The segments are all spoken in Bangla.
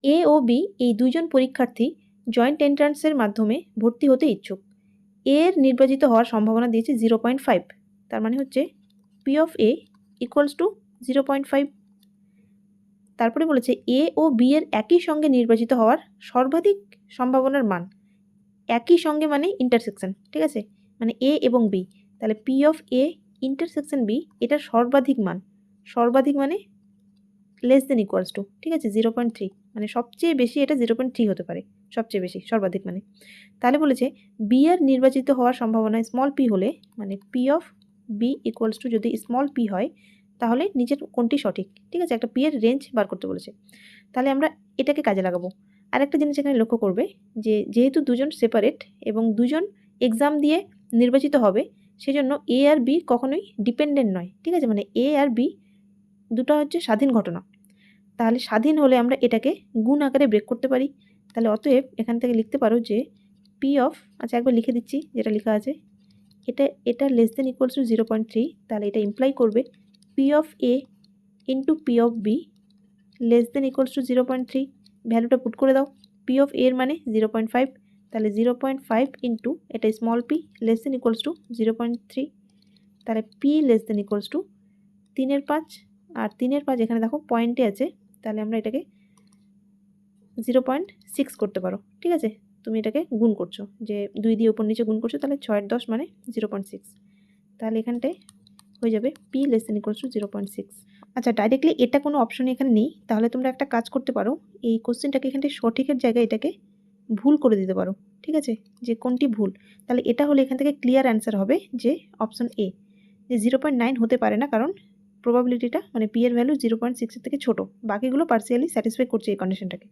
এ ও বি এই দুইজন পরীক্ষার্থী জয়েন্ট এন্ট্রান্সের মাধ্যমে ভর্তি হতে ইচ্ছুক। এ এর নির্বাচিত হওয়ার সম্ভাবনা দিয়েছে 0.5। তার মানে হচ্ছে P of A equals to 0.5। তারপরে বলেছে এ ও বি এর একই সঙ্গে নির্বাচিত হওয়ার সর্বাধিক সম্ভাবনার মান। একই সঙ্গে মানে ইন্টারসেকশন, ঠিক আছে, মানে এ এবং বি। তাহলে P of A intersection B এটার সর্বাধিক মান, সর্বাধিক মানে লেস দেন ইকুয়ালস টু, ঠিক আছে, 0.3, মানে সবচেয়ে বেশি এটা 0.3 হতে পারে, সবচেয়ে বেশি সর্বাধিক মানে। তাহলে বলেছে বি এর নির্বাচিত হওয়ার সম্ভাবনা স্মল পি হলে, মানে P of B equals to যদি স্মল পি হয় তাহলে নিচের কোনটি সঠিক, ঠিক আছে, একটা পি এর রেঞ্জ বার করতে বলেছে। তাহলে আমরা এটাকে কাজে লাগাবো। আরেকটা জিনিস এখানে লক্ষ্য করবে যে যেহেতু দুজন সেপারেট এবং দুজন এক্সাম দিয়ে নির্বাচিত হবে, সেজন্য এ আর বি কখনোই ডিপেন্ডেন্ট নয়, ঠিক আছে, মানে এ আর বি দুটো হচ্ছে স্বাধীন ঘটনা। তাহলে স্বাধীন হলে আমরা এটাকে গুণ আকারে ব্রেক করতে পারি। তাহলে অতএব এখান থেকে লিখতে পারো যে পি অফ, আচ্ছা একবার লিখে দিচ্ছি যেটা লেখা আছে, এটা লেস দেন ইকুয়ালস টু 0.3। তাহলে এটা ইমপ্লাই করবে P of A into P of B less than equals to 0.3। ভ্যালুটা পুট করে দাও। পি অফ এর মানে 0.5, তাহলে 0.5 ইন্টু এটা small P less than equals to 0.3। তাহলে P less than equals two 3/5, আর 3/5 এখানে দেখো পয়েন্টে আছে, তাহলে আমরা এটাকে 0.6 করতে পারো, ঠিক আছে। তুমি এটাকে গুণ করছো, যে 2 দিয়ে উপর নিচে গুণ করছো, তাহলে 6/10 মানে 0.6। তাহলে এখানটায় হয়ে যাবে P less than equals two 0.6। আচ্ছা ডাইরেক্টলি এটা কোনো অপশন এখানে নেই, তাহলে তোমরা একটা কাজ করতে পারো, এই কোশ্চেনটাকে এখানটায় সঠিকের জায়গায় এটাকে ভুল করে দিতে পারো, ঠিক আছে, যে কোনটি ভুল। তাহলে এটা হলে এখান থেকে ক্লিয়ার অ্যান্সার হবে যে অপশন এ, যে 0.9 হতে পারে না, কারণ প্রবাবিলিটিটা মানে পি এর ভ্যালু 0.6 এর থেকে ছোট। বাকিগুলো পার্সিয়ালি স্যাটিসফাই করছে এই কন্ডিশনটাকে।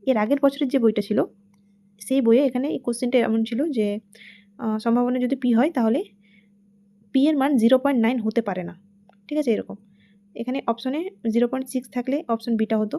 এর আগের বছরের যে বইটা ছিল সেই বইয়ে এখানে এই কোশ্চেনটা এমন ছিল যে সম্ভাবনা যদি পি হয় তাহলে পি এর মান 0.9 হতে পারে না, ঠিক আছে, এরকম। এখানে অপশনে 0.6 থাকলে অপশন বিটা হতো,